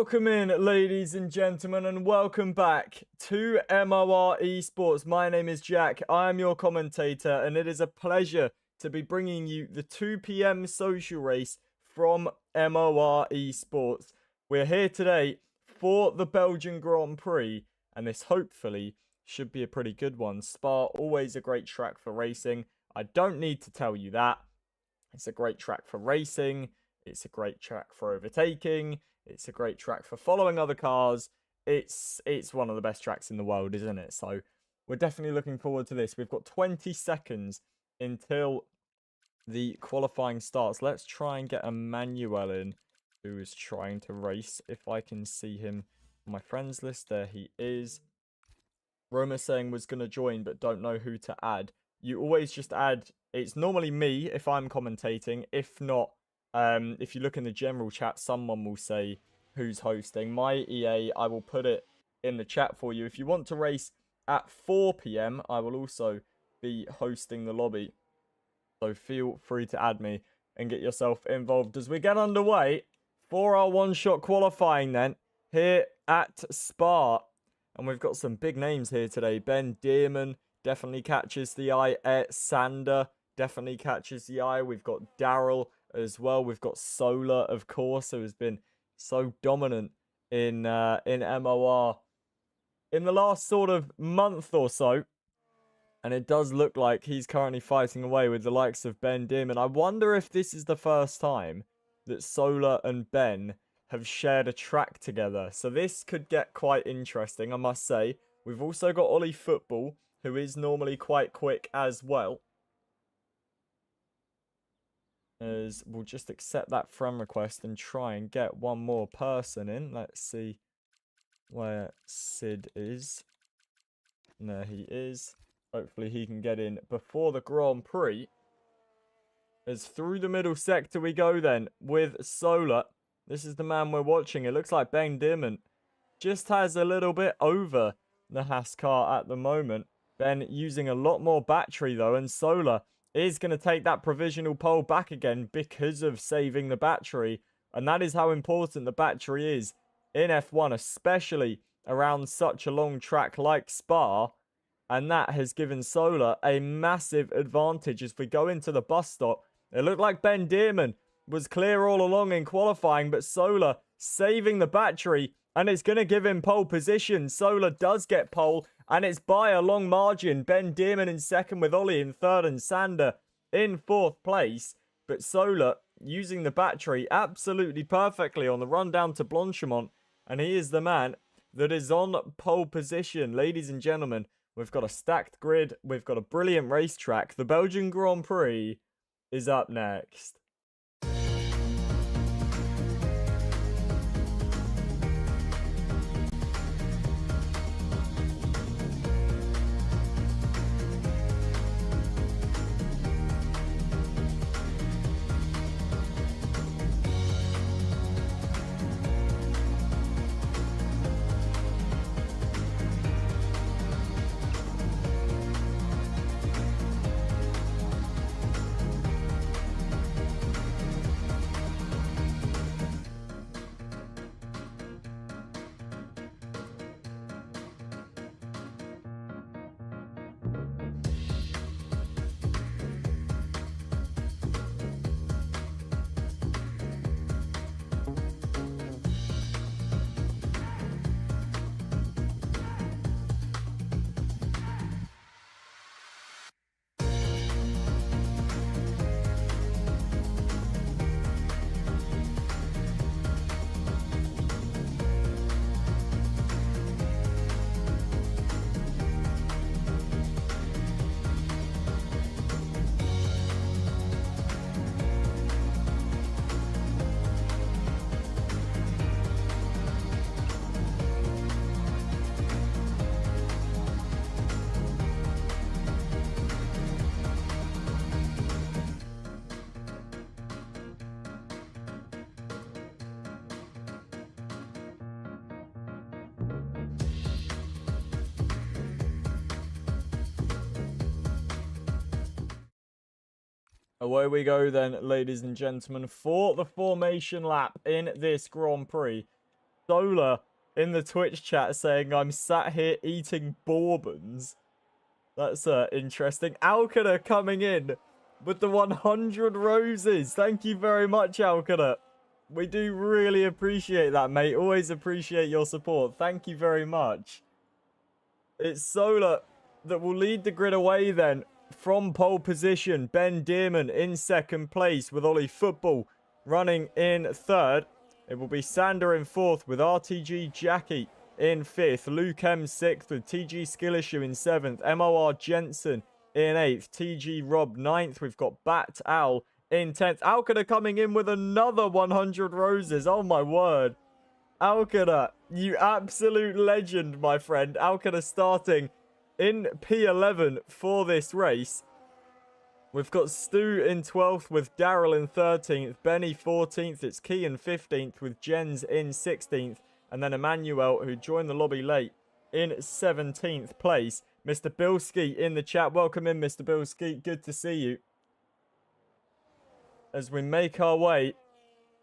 Welcome in, ladies and gentlemen, and welcome back to MOR Esports. My name is Jack, I am your commentator, and it is a pleasure to be bringing you the 2 PM social race from MOR Esports. We're here today for the Belgian Grand Prix, and this hopefully should be a pretty good one. Spa, always a great track for racing. I don't need to tell you that. It's a great track for racing. It's a great track for overtaking. It's a great track for following other cars. It's one of the best tracks in the world, isn't it? So we're definitely looking forward to this. We've got 20 seconds until the qualifying starts. Let's try and get Emmanuel in, who is trying to race. If I can see him on my friends list, there he is. Roma saying was going to join, but don't know who to add. You always just add, it's normally me if I'm commentating. If not, if you look in the general chat, someone will say who's hosting. My EA, I will put it in the chat for you. If you want to race at 4 PM, I will also be hosting the lobby. So feel free to add me and get yourself involved as we get underway for our one-shot qualifying then here at Spa. And we've got some big names here today. Ben Dearman definitely catches the eye. Sander definitely catches the eye. We've got Daryl as well. We've got Solar, of course, who has been so dominant in MOR in the last sort of month or so. And it does look like he's currently fighting away with the likes of Ben Dim. And I wonder if this is the first time that Solar and Ben have shared a track together. So this could get quite interesting, I must say. We've also got Ollie Football, who is normally quite quick as well. As we'll just accept that friend request and try and get one more person in. Let's see where Sid is. And there he is. Hopefully he can get in before the Grand Prix. As through the middle sector we go then with Solar. This is the man we're watching. It looks like Ben Dimon just has a little bit over the Haas car at the moment. Ben using a lot more battery though, and Solar is going to take that provisional pole back again because of saving the battery. And that is how important the battery is in F1, especially around such a long track like Spa. And that has given Solar a massive advantage as we go into the bus stop. It looked like Ben Dearman was clear all along in qualifying, but Solar saving the battery, and it's going to give him pole position. Solar does get pole, and it's by a long margin. Ben Dearman in second with Ollie in third and Sander in fourth place. But Solar using the battery absolutely perfectly on the run down to Blanchimont, and he is the man that is on pole position. Ladies and gentlemen, we've got a stacked grid. We've got a brilliant racetrack. The Belgian Grand Prix is up next. Away we go then, ladies and gentlemen, for the formation lap in this Grand Prix. Solar in the Twitch chat saying I'm sat here eating bourbons. That's interesting. Alcana coming in with the 100 roses. Thank you very much, Alcana. We do really appreciate that, mate. Always appreciate your support. Thank you very much. It's Solar that will lead the grid away then from pole position. Ben Dearman in second place with Ollie Football running in third. It will be Sander in fourth with RTG Jackie in fifth. Luke M sixth with TG Skillishu in seventh. MOR Jensen in eighth. TG Rob ninth. We've got Bat Owl in 10th. Alcana coming in with another 100 roses. Oh my word. Alcana, you absolute legend, my friend. Alcana starting in P11 for this race. We've got Stu in 12th with Daryl in 13th. Benny 14th. It's Key in 15th with Jens in 16th. And then Emmanuel, who joined the lobby late, in 17th place. Mr. Bilski in the chat. Welcome in, Mr. Bilski. Good to see you. As we make our way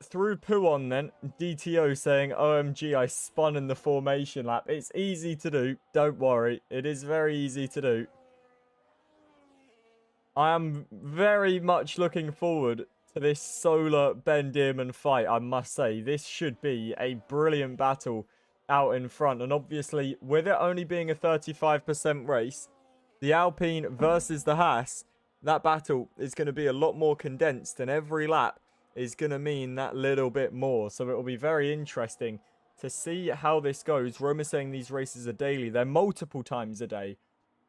through Puon then, DTO saying, OMG, I spun in the formation lap. It's easy to do. Don't worry. It is very easy to do. I am very much looking forward to this Solar Ben Dearman fight, I must say. This should be a brilliant battle out in front. And obviously, with it only being a 35% race, the Alpine versus the Haas, that battle is going to be a lot more condensed, and every lap is going to mean that little bit more. So it will be very interesting to see how this goes. Roma saying these races are daily. They're multiple times a day.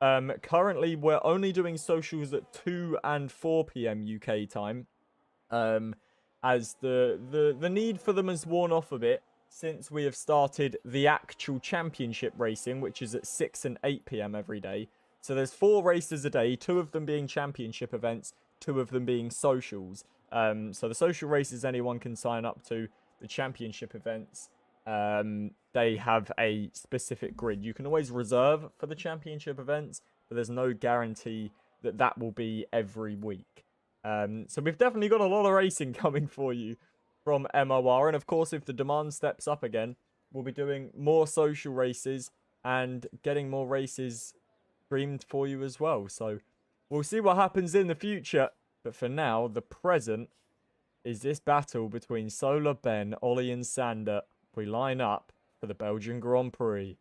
Currently, we're only doing socials at 2 and 4 p.m. UK time. As the need for them has worn off a bit since we have started the actual championship racing, which is at 6 and 8 p.m. every day. So there's 4 races a day, 2 of them being championship events, 2 of them being socials. So the social races anyone can sign up to. The championship events, they have a specific grid. You can always reserve for the championship events, but there's no guarantee that that will be every week. So we've definitely got a lot of racing coming for you from MOR. And of course, if the demand steps up again, we'll be doing more social races and getting more races streamed for you as well. So we'll see what happens in the future. But for now, the present is this battle between Solar, Ben, Ollie and Sander. We line up for the Belgian Grand Prix.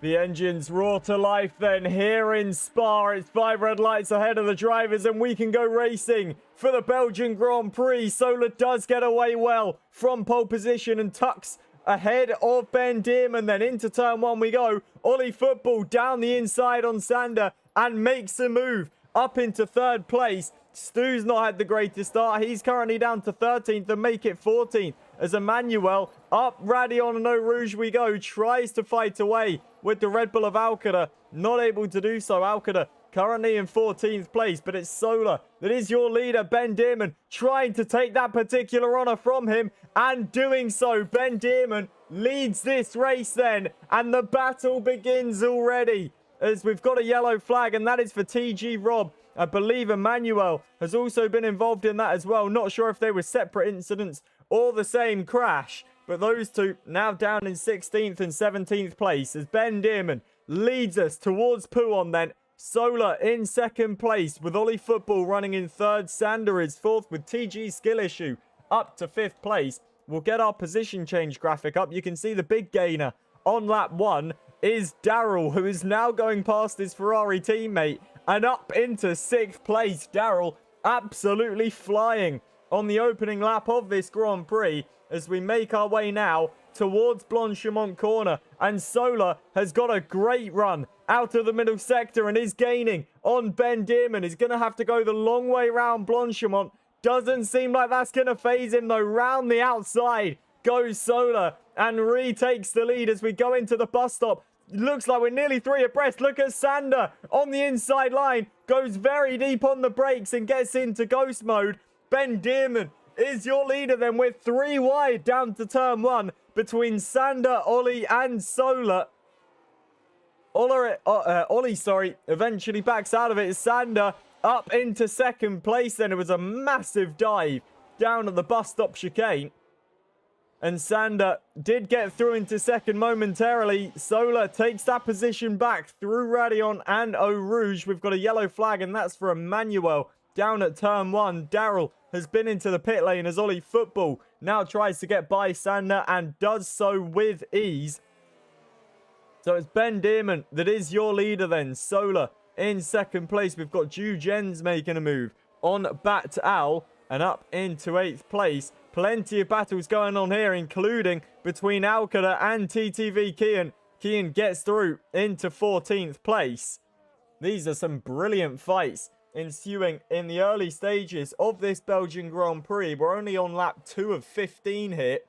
The engines roar to life then here in Spa. It's 5 red lights ahead of the drivers and we can go racing for the Belgian Grand Prix. Solar does get away well from pole position and tucks ahead of Ben Dearman. Then into turn 1 we go. Ollie Football down the inside on Sander and makes a move up into 3rd place. Stu's not had the greatest start. He's currently down to 13th and make it 14th. As Emmanuel up Radion and Eau Rouge we go. Tries to fight away with the Red Bull of Alcana. Not able to do so. Alcana currently in 14th place, but it's Solar that is your leader. Ben Dearman trying to take that particular honour from him and doing so. Ben Dearman leads this race then, and the battle begins already as we've got a yellow flag, and that is for TG Rob. I believe Emmanuel has also been involved in that as well. Not sure if they were separate incidents or the same crash, but those two now down in 16th and 17th place as Ben Dearman leads us towards Puon then. Solar in 2nd place with Ollie Football running in 3rd. Sander is 4th with TG Skill Issue up to 5th place. We'll get our position change graphic up. You can see the big gainer on lap 1 is Daryl, who is now going past his Ferrari teammate and up into 6th place. Daryl absolutely flying on the opening lap of this Grand Prix as we make our way now towards Blanchimont corner, and Solar has got a great run out of the middle sector and is gaining on Ben Dearman. He's going to have to go the long way round Blanchimont. Doesn't seem like that's going to phase him though. Round the outside goes Solar and retakes the lead as we go into the bus stop. Looks like we're nearly 3 abreast. Look at Sander on the inside line. Goes very deep on the brakes and gets into ghost mode. Ben Dearman is your leader then. We're 3 wide down to turn 1 between Sander, Ollie and Solar. Ollie, eventually backs out of it. Sander up into second place. Then it was a massive dive down at the bus stop chicane. And Sander did get through into second momentarily. Solar takes that position back through Radion and Eau Rouge. We've got a yellow flag, and that's for Emmanuel down at turn 1. Daryl has been into the pit lane as Ollie Football now tries to get by Sander and does so with ease. So it's Ben Dearman that is your leader then. Solar in second place. We've got Ju Jens making a move on Bat Al and up into 8th place. Plenty of battles going on here, including between Alcada and TTV Kian. Kian gets through into 14th place. These are some brilliant fights ensuing in the early stages of this Belgian Grand Prix. We're only on lap 2 of 15 here.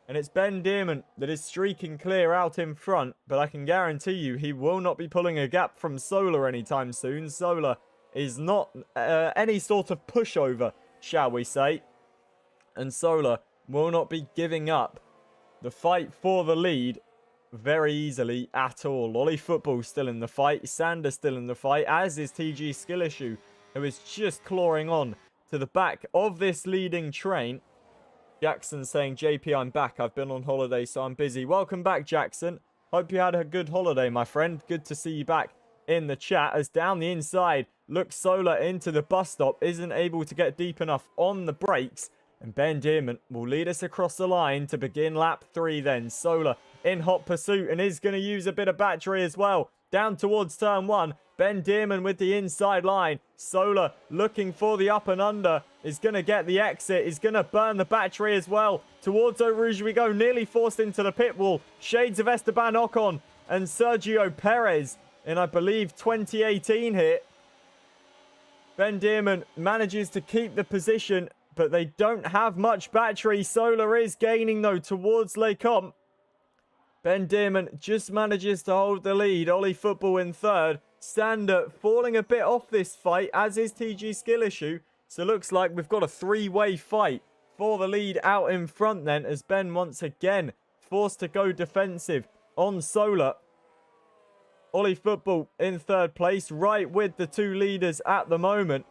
And it's Ben Dearman that is streaking clear out in front. But I can guarantee you he will not be pulling a gap from Solar anytime soon. Solar is not any sort of pushover, shall we say. And Solar will not be giving up the fight for the lead very easily at all. Ollie Football still in the fight. Sander still in the fight, as is TG Skill Issue, who is just clawing on to the back of this leading train. Jackson saying, JP, I'm back. I've been on holiday, so I'm busy. Welcome back, Jackson. Hope you had a good holiday, my friend. Good to see you back in the chat. As down the inside, looks Solar into the bus stop. Isn't able to get deep enough on the brakes. And Ben Dearman will lead us across the line to begin lap 3 then. Solar in hot pursuit and is going to use a bit of battery as well. Down towards turn 1. Ben Dearman with the inside line. Solar looking for the up and under. Is going to get the exit. Is going to burn the battery as well. Towards Eau Rouge we go. Nearly forced into the pit wall. Shades of Esteban Ocon and Sergio Perez in, I believe, 2018 here. Ben Dearman manages to keep the position, but they don't have much battery. Solar is gaining, though, towards Lecomte. Ben Dearman just manages to hold the lead. Ollie Football in third. Sander falling a bit off this fight, as is TG Skill Issue. So looks like we've got a three-way fight for the lead out in front then, as Ben once again forced to go defensive on Solar. Ollie Football in third place, right with the two leaders at the moment.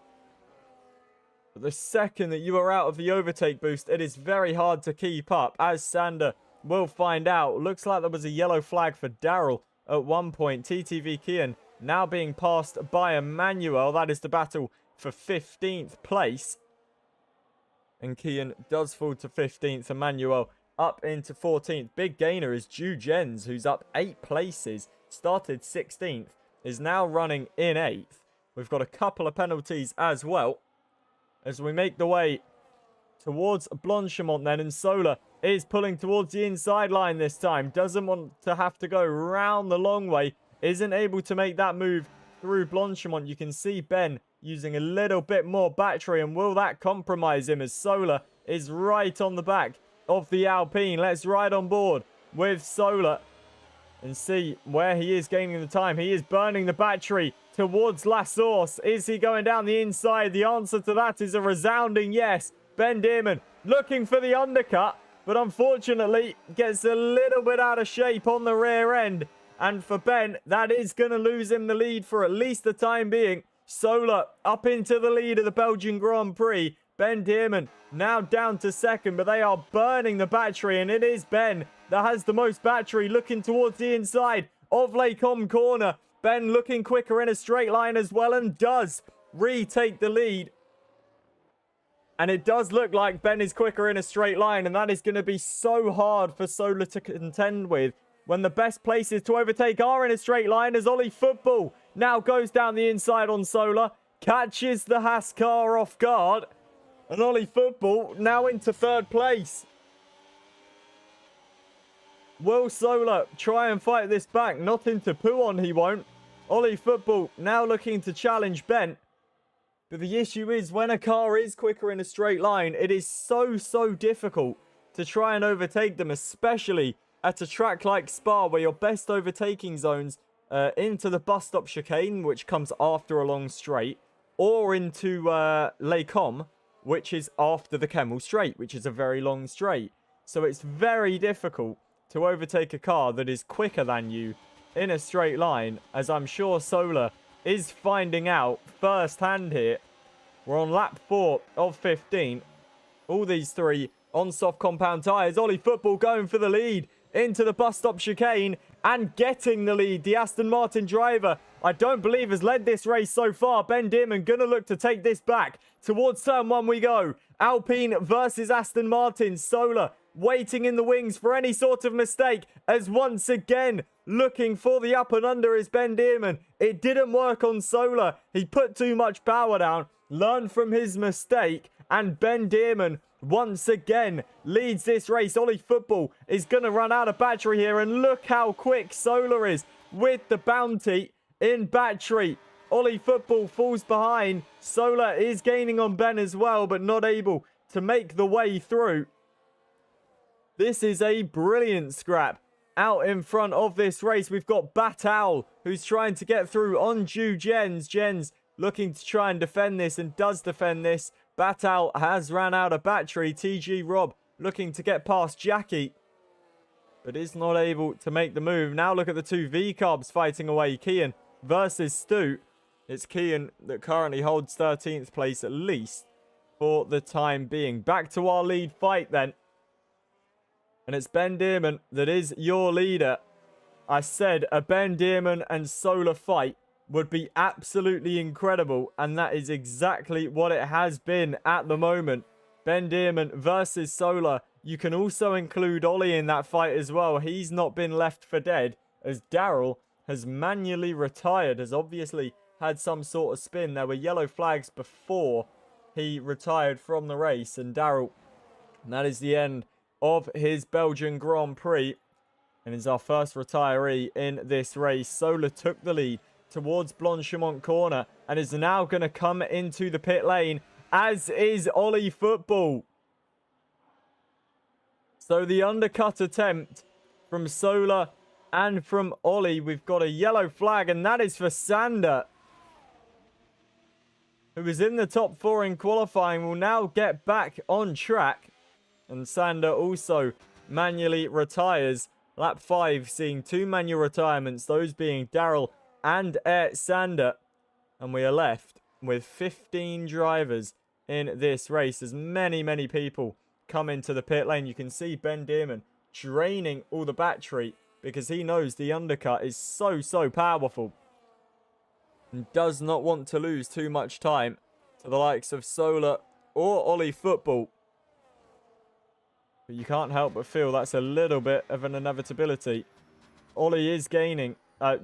But the second that you are out of the overtake boost, it is very hard to keep up, as Sander will find out. Looks like there was a yellow flag for Daryl at one point. TTV Kian now being passed by Emmanuel. That is the battle for 15th place. And Kian does fall to 15th. Emmanuel up into 14th. Big gainer is Ju Jens, who's up 8 places. Started 16th. Is now running in 8th. We've got a couple of penalties as well, as we make the way towards Blanchimont then. And Solar is pulling towards the inside line this time. Doesn't want to have to go round the long way. Isn't able to make that move through Blanchimont. You can see Ben using a little bit more battery. And will that compromise him, as Solar is right on the back of the Alpine? Let's ride on board with Solar and see where he is gaining the time. He is burning the battery towards La Source. Is he going down the inside? The answer to that is a resounding yes. Ben Dearman looking for the undercut, but unfortunately gets a little bit out of shape on the rear end. And for Ben, that is going to lose him the lead for at least the time being. Solar up into the lead of the Belgian Grand Prix. Ben Dearman now down to second, but they are burning the battery, and it is Ben that has the most battery, looking towards the inside of Lecomte corner. Ben looking quicker in a straight line as well, and does retake the lead. And it does look like Ben is quicker in a straight line, and that is going to be so hard for Solar to contend with, when the best places to overtake are in a straight line, as Ollie Football now goes down the inside on Solar, catches the Haas car off guard, and Ollie Football now into third place. Will Solar try and fight this back? Not into Pouon, he won't. Ollie Football now looking to challenge Ben. But the issue is, when a car is quicker in a straight line, it is so difficult to try and overtake them, especially at a track like Spa, where your best overtaking zones into the bus stop chicane, which comes after a long straight, or into Lecomte, which is after the Kemmel straight, which is a very long straight. So it's very difficult to overtake a car that is quicker than you in a straight line, as I'm sure Solar is finding out firsthand here. We're on lap 4 of 15. All these three on soft compound tyres. Ollie Football going for the lead into the bus stop chicane and getting the lead. The Aston Martin driver, I don't believe, has led this race so far. Ben Dearman going to look to take this back. Towards turn 1 we go. Alpine versus Aston Martin. Solar waiting in the wings for any sort of mistake, as once again looking for the up and under is Ben Dearman. It didn't work on Solar. He put too much power down, learned from his mistake, and Ben Dearman once again leads this race. Ollie Football is going to run out of battery here, and look how quick Solar is with the bounty in battery. Ollie Football falls behind. Solar is gaining on Ben as well, but not able to make the way through. This is a brilliant scrap out in front of this race. We've got Batal, who's trying to get through on Ju Jens. Jens looking to try and defend this, and does defend this. Batal has ran out of battery. TG Rob looking to get past Jackie, but is not able to make the move. Now look at the two V-Carbs fighting away. Kian versus Stu. It's Kian that currently holds 13th place, at least for the time being. Back to our lead fight then. And it's Ben Dearman that is your leader. I said a Ben Dearman and Solar fight would be absolutely incredible, and that is exactly what it has been at the moment. Ben Dearman versus Solar. You can also include Ollie in that fight as well. He's not been left for dead, as Daryl has manually retired, has obviously had some sort of spin. There were yellow flags before he retired from the race, and Daryl, and that is the end of his Belgian Grand Prix, and is our first retiree in this race. Solar took the lead towards Blanchimont corner and is now going to come into the pit lane, as is Ollie Football. So the undercut attempt from Solar and from Ollie. We've got a yellow flag, and that is for Sander, who was in the top 4 in qualifying, will now get back on track. And Sander also manually retires. Lap 5 seeing 2 manual retirements, those being Daryl and Sander. And we are left with 15 drivers in this race, as many people come into the pit lane. You can see Ben Dearman draining all the battery because he knows the undercut is so powerful, and does not want to lose too much time to the likes of Solar or Ollie Football. But you can't help but feel that's a little bit of an inevitability. Ollie is gaining.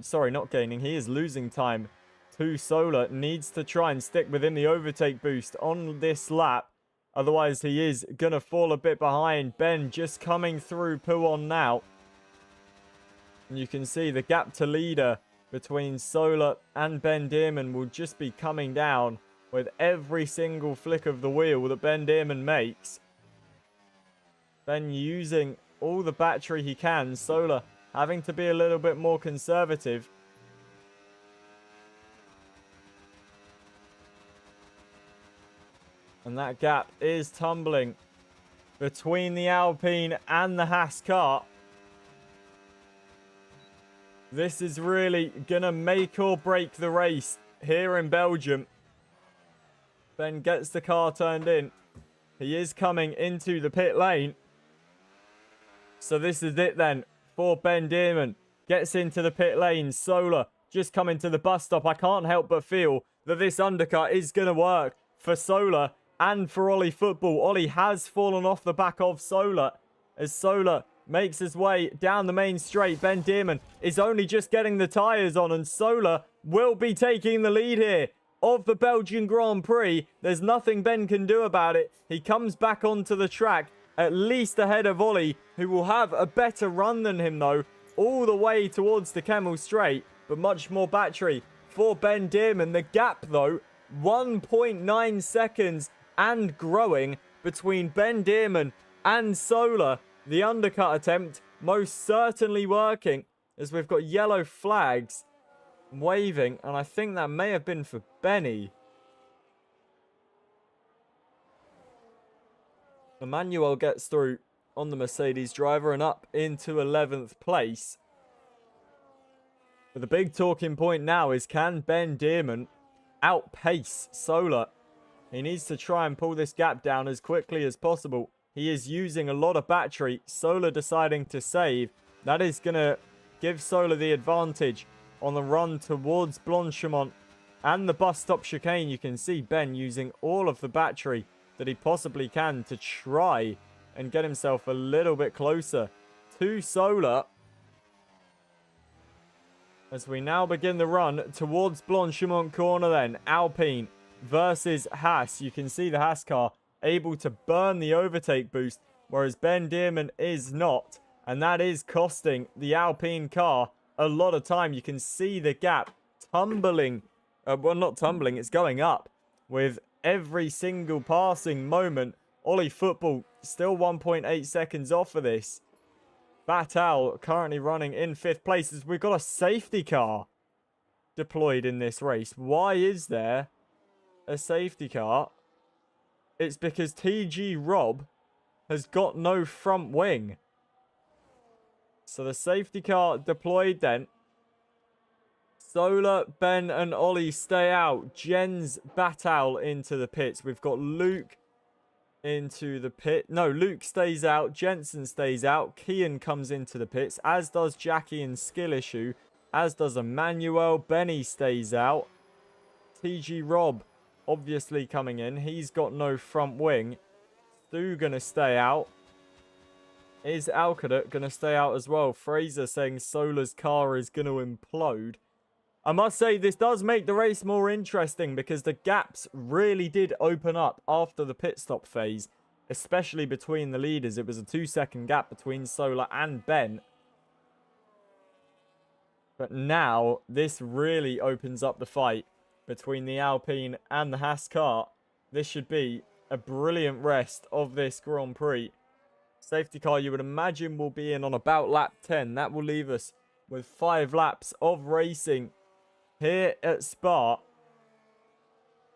Sorry, not gaining. He is losing time to Solar. Needs to try and stick within the overtake boost on this lap. Otherwise, he is going to fall a bit behind. Ben just coming through Pouon now. And you can see the gap to leader between Solar and Ben Dearman will just be coming down with every single flick of the wheel that Ben Dearman makes. Ben using all the battery he can. Solar having to be a little bit more conservative. And that gap is tumbling between the Alpine and the Haas car. This is really going to make or break the race here in Belgium. Ben gets the car turned in. He is coming into the pit lane. So this is it then for Ben Dearman. Gets into the pit lane. Solar just coming to the bus stop. I can't help but feel that this undercut is going to work for Solar and for Ollie Football. Ollie has fallen off the back of Solar as Solar makes his way down the main straight. Ben Dearman is only just getting the tyres on, and Solar will be taking the lead here of the Belgian Grand Prix. There's nothing Ben can do about it. He comes back onto the track, at least ahead of Ollie, who will have a better run than him though, all the way towards the Kemmel Straight, but much more battery for Ben Dearman. The gap though, 1.9 seconds and growing between Ben Dearman and Solar. The undercut attempt most certainly working, as we've got yellow flags waving, and I think that may have been for Benny. Emmanuel gets through on the Mercedes driver and up into 11th place. But the big talking point now is, can Ben Dearman outpace Solar? He needs to try and pull this gap down as quickly as possible. He is using a lot of battery. Solar deciding to save. That is going to give Solar the advantage on the run towards Blanchimont and the bus stop chicane. You can see Ben using all of the battery that he possibly can to try and get himself a little bit closer to Solar. As we now begin the run towards Blanchimont corner then. Alpine versus Haas. You can see the Haas car able to burn the overtake boost, whereas Ben Dearman is not. And that is costing the Alpine car a lot of time. You can see the gap tumbling. Well, not tumbling, it's going up with every single passing moment. Ollie Football still 1.8 seconds off of this. Batal currently running in 5th place as we've got a safety car deployed in this race. Why is there a safety car? It's because TG Rob has got no front wing. So the safety car deployed then. Solar, Ben and Ollie stay out. Jens Batal into the pits. We've got Luke into the pit. No, Luke stays out. Jensen stays out. Kian comes into the pits, as does Jackie and Skill Issue, as does Emmanuel. Benny stays out. TG Rob obviously coming in. He's got no front wing. Stu gonna stay out. Is Alcadet gonna stay out as well? Fraser saying Solar's car is gonna implode. I must say, this does make the race more interesting because the gaps really did open up after the pit stop phase, especially between the leaders. It was a 2-second gap between Solar and Ben. But now, this really opens up the fight between the Alpine and the Haas car. This should be a brilliant rest of this Grand Prix. Safety car, you would imagine, will be in on about lap 10. That will leave us with 5 laps of racing here at Spa.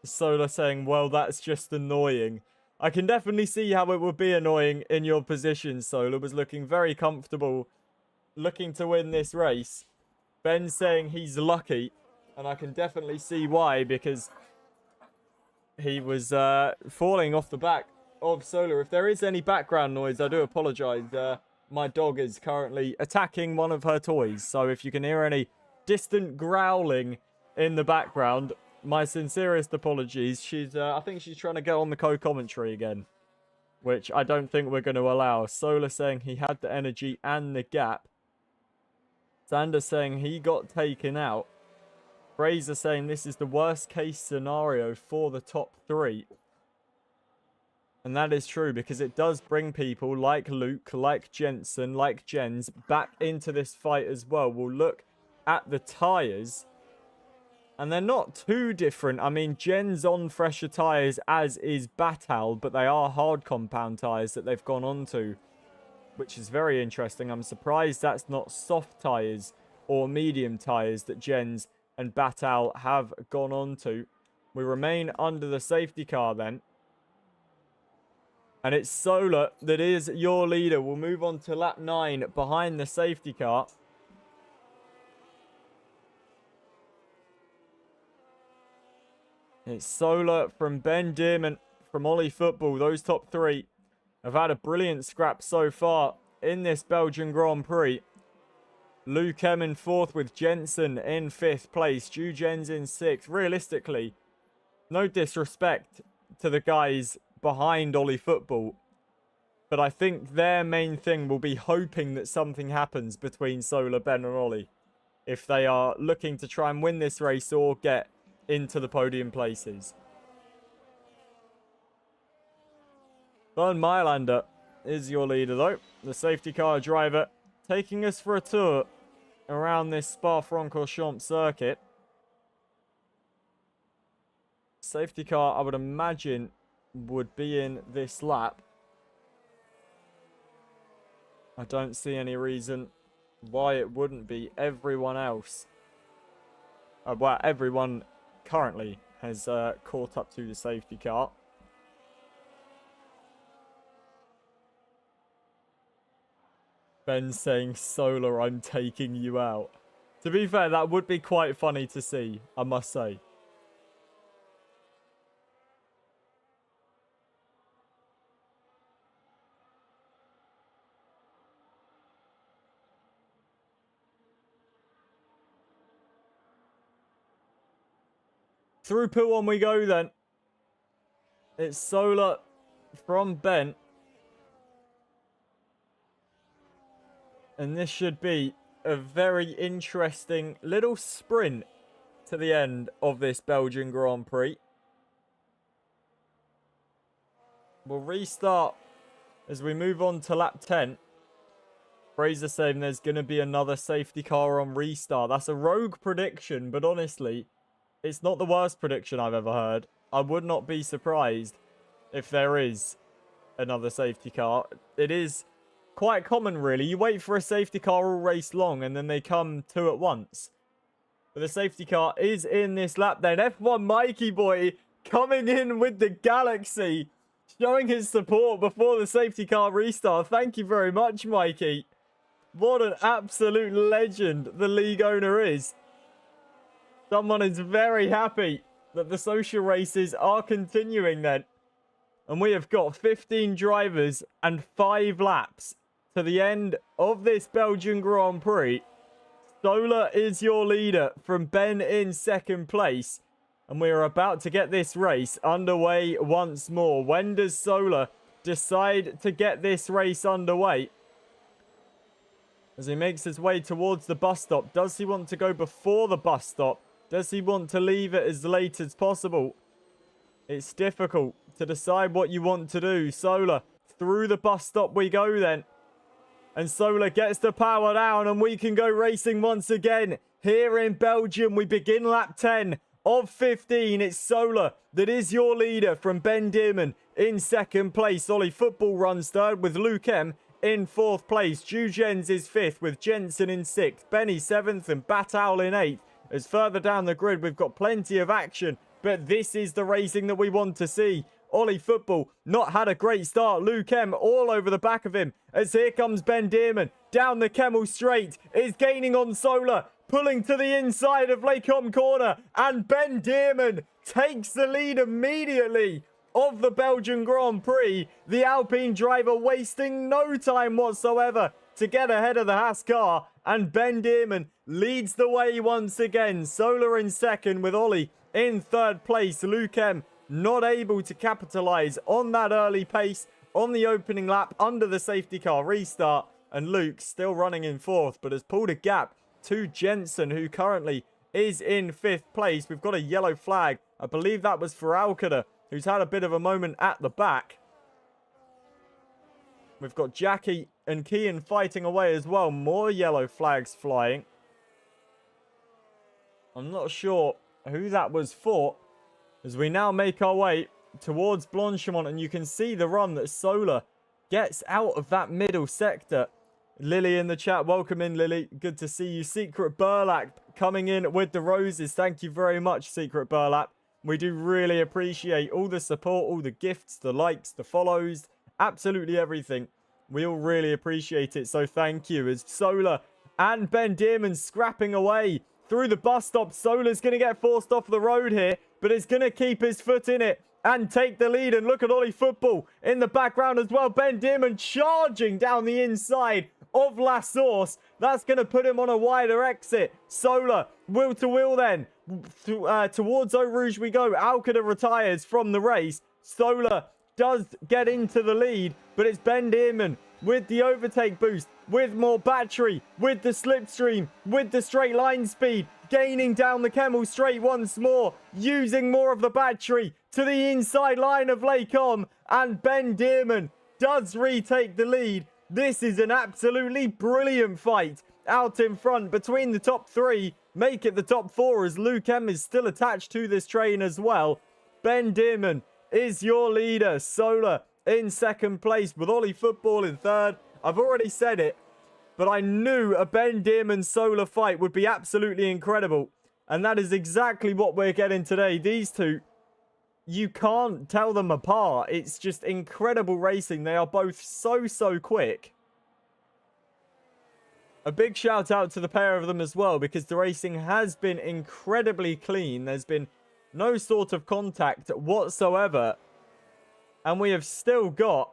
Solar saying, well, that's just annoying. I can definitely see how it would be annoying in your position. Solar was looking very comfortable, looking to win this race. Ben saying he's lucky, and I can definitely see why, because he was falling off the back of Solar. If there is any background noise, I do apologize. My dog is currently attacking one of her toys, so if you can hear any distant growling in the background, my sincerest apologies. I think she's trying to get on the co-commentary again, which I don't think we're going to allow. Solar saying he had the energy and the gap. Sander saying he got taken out. Fraser saying this is the worst case scenario for the top 3. And that is true, because it does bring people like Luke, like Jensen, like Jens back into this fight as well. We'll look at the tyres, and they're not too different. I mean, Jens on fresher tyres, as is Batal, but they are hard compound tyres that they've gone on to, which is very interesting. I'm surprised that's not soft tyres or medium tyres that Jens and Batal have gone on to. We remain under the safety car then. And it's Solar that is your leader. We'll move on to lap 9 behind the safety car. It's Solar from Ben Dearman, from Ollie Football. Those top 3 have had a brilliant scrap so far in this Belgian Grand Prix. Luke M in 4th with Jensen in 5th place. Stu Jens in 6th. Realistically, no disrespect to the guys behind Ollie Football, but I think their main thing will be hoping that something happens between Solar, Ben and Ollie if they are looking to try and win this race or get into the podium places. Bernd Mailander is your leader though, the safety car driver, taking us for a tour around this Spa-Francorchamps circuit. Safety car, I would imagine, would be in this lap. I don't see any reason why it wouldn't be. Everyone else, well, everyone currently has caught up to the safety car. Ben saying, Solar, I'm taking you out. To be fair, that would be quite funny to see, I must say. Through pit one we go then. It's Solar from Ben. And this should be a very interesting little sprint to the end of this Belgian Grand Prix. We'll restart as we move on to lap 10. Fraser saying there's going to be another safety car on restart. That's a rogue prediction, but honestly, it's not the worst prediction I've ever heard. I would not be surprised if there is another safety car. It is quite common, really. You wait for a safety car all race long, and then they come two at once. But the safety car is in this lap then. F1 Mikey boy coming in with the Galaxy, showing his support before the safety car restart. Thank you very much, Mikey. What an absolute legend the league owner is. Someone is very happy that the social races are continuing then. And we have got 15 drivers and 5 laps to the end of this Belgian Grand Prix. Solar is your leader from Ben in second place. And we are about to get this race underway once more. When does Solar decide to get this race underway? As he makes his way towards the bus stop, does he want to go before the bus stop? Does he want to leave it as late as possible? It's difficult to decide what you want to do. Solar, through the bus stop we go then. And Solar gets the power down and we can go racing once again. Here in Belgium, we begin lap 10 of 15. It's Solar that is your leader from Ben Dearman in second place. Ollie Football runs third with Luke M in fourth place. Ju Jens is fifth with Jensen in sixth. Benny seventh and Batowl in eighth. As further down the grid, we've got plenty of action, but this is the racing that we want to see. Ollie Football not had a great start. Luke M all over the back of him as here comes Ben Dearman down the Kemmel Straight, is gaining on Solar, pulling to the inside of Lacombe Corner, and Ben Dearman takes the lead immediately of the Belgian Grand Prix. The Alpine driver wasting no time whatsoever to get ahead of the Haas car, and Ben Dearman leads the way once again. Solar in second with Ollie in third place. Luke M not able to capitalise on that early pace on the opening lap under the safety car restart, and Luke still running in fourth but has pulled a gap to Jensen, who currently is in fifth place. We've got a yellow flag. I believe that was for Alcada, who's had a bit of a moment at the back. We've got Jackie and Kian fighting away as well. More yellow flags flying. I'm not sure who that was for, as we now make our way towards Blanchimont, and you can see the run that Solar gets out of that middle sector. Lily in the chat. Welcome in, Lily. Good to see you. Secret Burlap coming in with the roses. Thank you very much, Secret Burlap. We do really appreciate all the support, all the gifts, the likes, the follows, absolutely everything. We all really appreciate it, so thank you. As Solar and Ben Dearman scrapping away through the bus stop. Solar's going to get forced off the road here, but it's going to keep his foot in it and take the lead. And look at Ollie Football in the background as well. Ben Dearman charging down the inside of La Source. That's going to put him on a wider exit. Solar, wheel to wheel then. Towards Eau Rouge we go. Alcada retires from the race. Solar does get into the lead, but it's Ben Dearman with the overtake boost, with more battery, with the slipstream, with the straight line speed, gaining down the Kemmel Straight once more, using more of the battery to the inside line of Lacombe, and Ben Dearman does retake the lead. This is an absolutely brilliant fight out in front between the top three. Make it the top four, as Luke M is still attached to this train as well. Ben Dearman is your leader. Solar in second place with Ollie Football in third. I've already said it, but I knew a Ben Dearman Solar fight would be absolutely incredible. And that is exactly what we're getting today. These two, you can't tell them apart. It's just incredible racing. They are both so quick. A big shout out to the pair of them as well, because the racing has been incredibly clean. There's been no sort of contact whatsoever. And we have still got,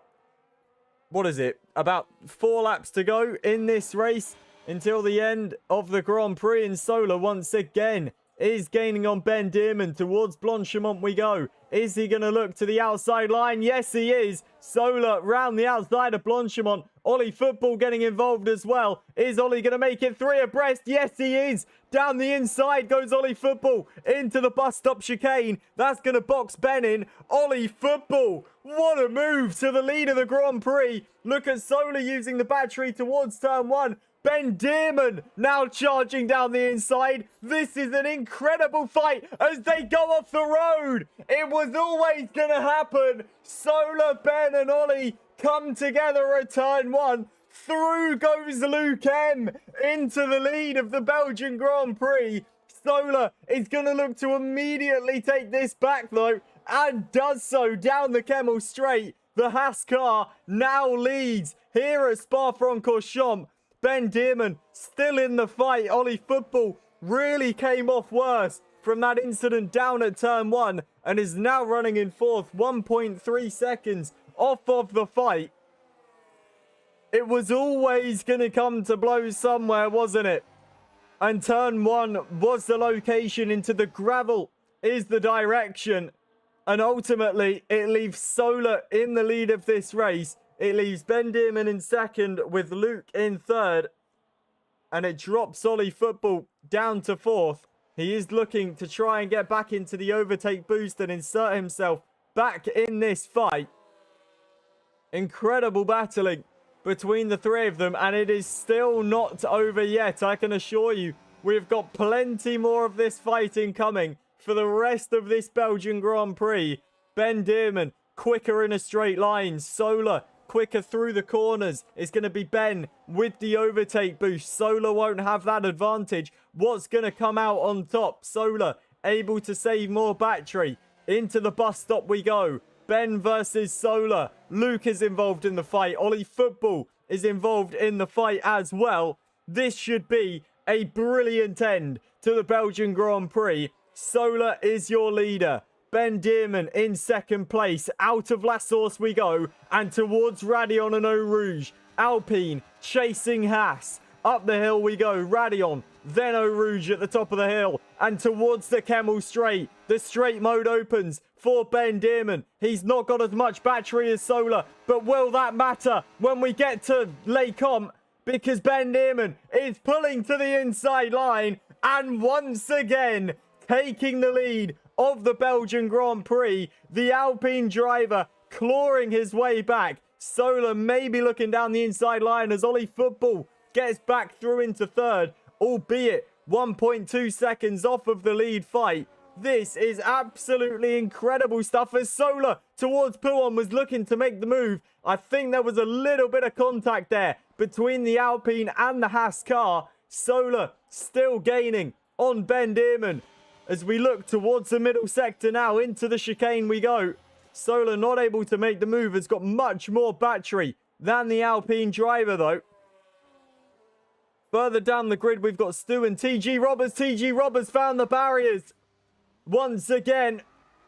what is it, about 4 laps to go in this race until the end of the Grand Prix. And Solar once again is gaining on Ben Dearman. Towards Blanchimont we go. Is he going to look to the outside line? Yes, he is. Solar round the outside of Blanchimont. Ollie Football getting involved as well. Is Ollie going to make it 3 abreast? Yes, he is. Down the inside goes Ollie Football into the bus stop chicane. That's going to box Ben in. Ollie Football, what a move to the lead of the Grand Prix. Look at Solar using the battery towards turn 1. Ben Dearman now charging down the inside. This is an incredible fight as they go off the road. It was always going to happen. Solar, Ben and Ollie come together at turn 1. Through goes Luke M into the lead of the Belgian Grand Prix. Solar is going to look to immediately take this back though, and does so down the Kemmel Straight. The Haas car now leads here at Spa-Francorchamps. Ben Dearman still in the fight. Ollie Football really came off worse from that incident down at turn 1 and is now running in 4th, 1.3 seconds off of the fight. It was always going to come to blows somewhere, wasn't it? And turn 1 was the location. Into the gravel is the direction. And ultimately, it leaves Solar in the lead of this race. It leaves Ben Dearman in 2nd with Luke in 3rd. And it drops Ollie Football down to 4th. He is looking to try and get back into the overtake boost and insert himself back in this fight. Incredible battling between the 3 of them. And it is still not over yet. I can assure you, we've got plenty more of this fighting coming for the rest of this Belgian Grand Prix. Ben Dearman quicker in a straight line. Solar quicker through the corners. It's going to be Ben with the overtake boost. Solar won't have that advantage. What's going to come out on top? Solar able to save more battery. Into the bus stop we go. Ben versus Solar. Luke is involved in the fight. Ollie Football is involved in the fight as well. This should be a brilliant end to the Belgian Grand Prix. Solar is your leader. Ben Dearman in 2nd place. Out of La Source we go. And towards Radion and Eau Rouge. Alpine chasing Haas. Up the hill we go. Radion. Then Eau Rouge at the top of the hill. And towards the Kemmel Straight. The straight mode opens for Ben Dearman. He's not got as much battery as Solar. But will that matter when we get to Les Comps? Because Ben Dearman is pulling to the inside line. And once again, taking the lead of the Belgian Grand Prix. The Alpine driver clawing his way back. Solar maybe looking down the inside line as Ollie Football gets back through into 3rd, albeit 1.2 seconds off of the lead fight. This is absolutely incredible stuff as Solar towards Pouon was looking to make the move. I think there was a little bit of contact there between the Alpine and the Haas car. Solar still gaining on Ben Dearman. As we look towards the middle sector now, into the chicane we go. Solar not able to make the move, has got much more battery than the Alpine driver though. Further down the grid we've got Stu and TG Robbers. TG Robbers found the barriers. Once again,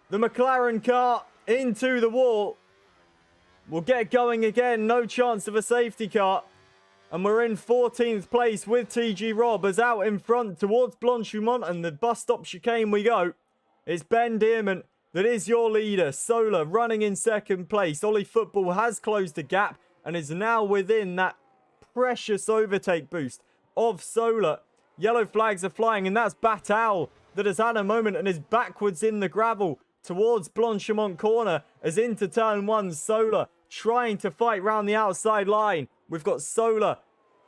the McLaren car into the wall. We'll get going again, no chance of a safety car. And we're in 14th place with TG Robbers out in front towards Blanchimont, and the bus stop chicane we go. It's Ben Dearman that is your leader. Solar running in 2nd place. Ollie Football has closed the gap and is now within that precious overtake boost of Solar. Yellow flags are flying, and that's Batal that has had a moment and is backwards in the gravel towards Blanchimont corner as into turn 1. Solar trying to fight round the outside line. We've got Solar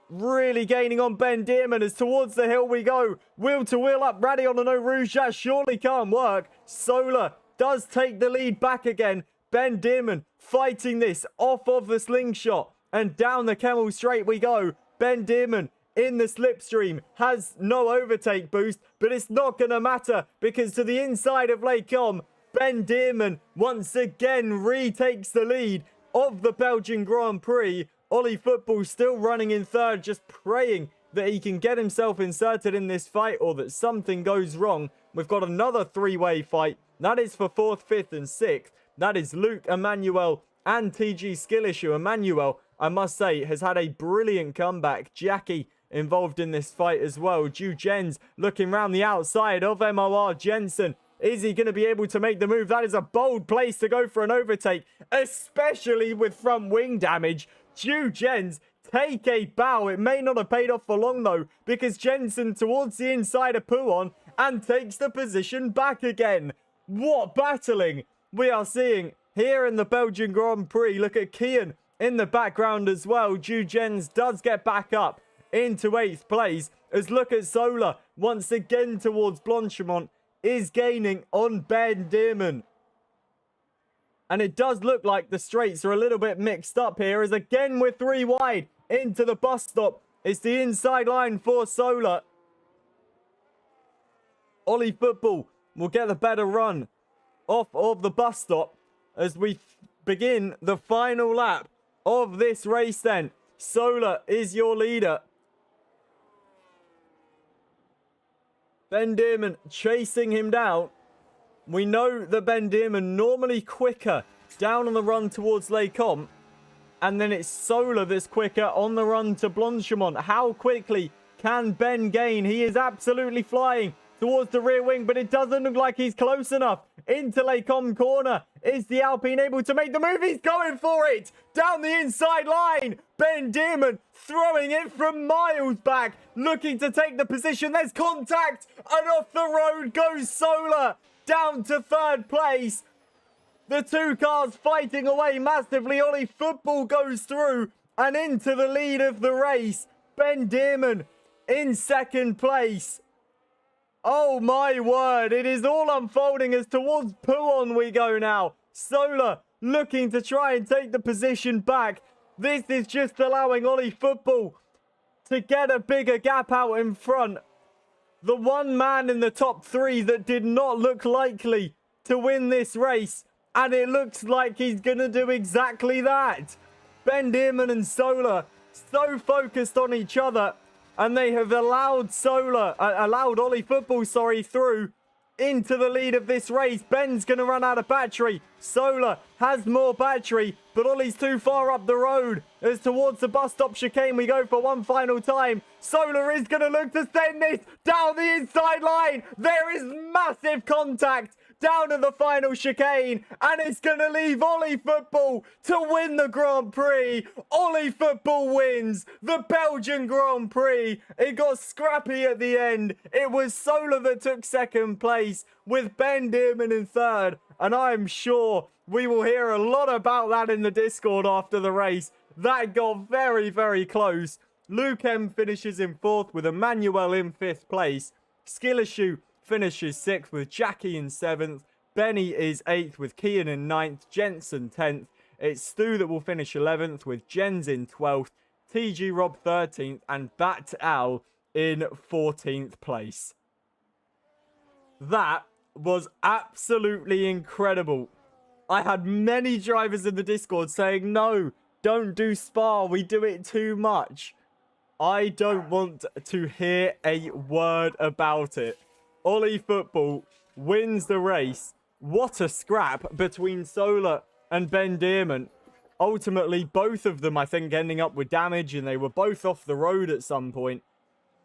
really gaining on Ben Dearman as towards the hill we go. Wheel to wheel up Radion and Eau Rouge. That surely can't work. Solar does take the lead back again. Ben Dearman fighting this off of the slingshot. And down the Kemmel Straight we go. Ben Dearman in the slipstream has no overtake boost. But it's not going to matter because to the inside of Les Comps, Ben Dearman once again retakes the lead of the Belgian Grand Prix. Ollie Football still running in 3rd, just praying that he can get himself inserted in this fight or that something goes wrong. We've got another three-way fight. That is for 4th, 5th, and 6th. That is Luke, Emmanuel, and TG skill issue. Emmanuel, I must say, has had a brilliant comeback. Jackie involved in this fight as well. Ju Jens looking round the outside of MOR. Jensen, is he going to be able to make the move? That is a bold place to go for an overtake, especially with front wing damage. Ju Jens, take a bow. It may not have paid off for long though, because Jensen towards the inside of Puon and takes the position back again. What battling we are seeing here in the Belgian Grand Prix. Look at Kian in the background as well. Ju Jens does get back up into 8th place, as look at Solar once again towards Blanchimont is gaining on Ben Dearman. And it does look like the straights are a little bit mixed up here, as again we're 3 wide into the bus stop. It's the inside line for Solar. Ollie Football will get the better run off of the bus stop as we begin the final lap of this race then. Solar is your leader. Ben Dearman chasing him down. We know that Ben Dearman normally quicker down on the run towards Les Combes. And then it's Solar that's quicker on the run to Blanchimont. How quickly can Ben gain? He is absolutely flying towards the rear wing, but it doesn't look like he's close enough. Into Les Combes corner. Is the Alpine able to make the move? He's going for it! Down the inside line! Ben Dearman throwing it from miles back, looking to take the position. There's contact, and off the road goes Solar, down to 3rd place. The 2 cars fighting away massively. Ollie Football goes through and into the lead of the race. Ben Dearman in 2nd place. Oh my word, it is all unfolding as towards Puon we go now. Solar looking to try and take the position back. This is just allowing Ollie Football to get a bigger gap out in front. The one man in the top 3 that did not look likely to win this race. And it looks like he's going to do exactly that. Ben Dearman and Solar so focused on each other. And they have allowed Ollie Football, through into the lead of this race. Ben's going to run out of battery. Solar has more battery, but Ollie's too far up the road. As towards the bus stop chicane we go for one final time. Solar is going to look to send this down the inside line. There is massive contact down at the final chicane, and it's going to leave Ollie Football to win the Grand Prix. Ollie Football wins the Belgian Grand Prix. It got scrappy at the end. It was Solar that took 2nd place, with Ben Dearman in 3rd, and I'm sure we will hear a lot about that in the Discord after the race. That got very, very close. Luke M finishes in 4th, with Emmanuel in 5th place. Skill Issue finishes 6th with Jackie in 7th. Benny is 8th with Kian in 9th. Jensen 10th. It's Stu that will finish 11th with Jens in 12th. TG Rob 13th. And Bat Al in 14th place. That was absolutely incredible. I had many drivers in the Discord saying, no, don't do Spa. We do it too much. I don't want to hear a word about it. Ollie Football wins the race. What a scrap between Solar and Ben Dearman. Ultimately, both of them, I think, ending up with damage, and they were both off the road at some point.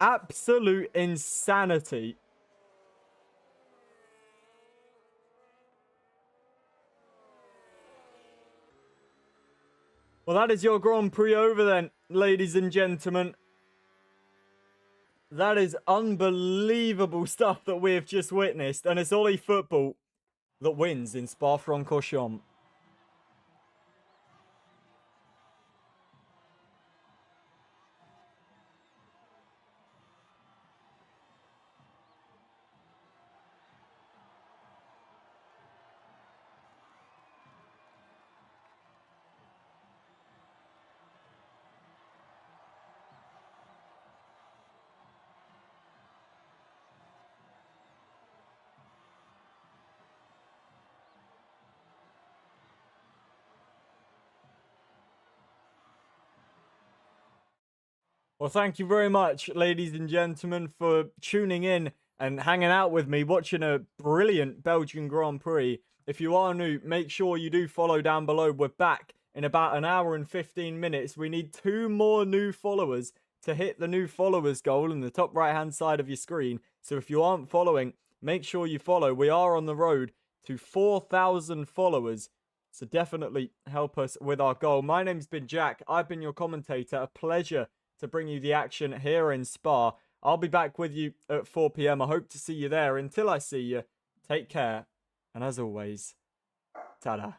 Absolute insanity. Well, that is your Grand Prix over then, ladies and gentlemen. That is unbelievable stuff that we have just witnessed. And it's Ollie Football that wins in Spa-Francorchamps. Well, thank you very much, ladies and gentlemen, for tuning in and hanging out with me, watching a brilliant Belgian Grand Prix. If you are new, make sure you do follow down below. We're back in about an hour and 15 minutes. We need 2 more new followers to hit the new followers goal in the top right hand side of your screen. So if you aren't following, make sure you follow. We are on the road to 4,000 followers. So definitely help us with our goal. My name's been Jack. I've been your commentator. A pleasure to bring you the action here in Spa. I'll be back with you at 4 p.m. I hope to see you there. Until I see you, take care. And as always, ta-da.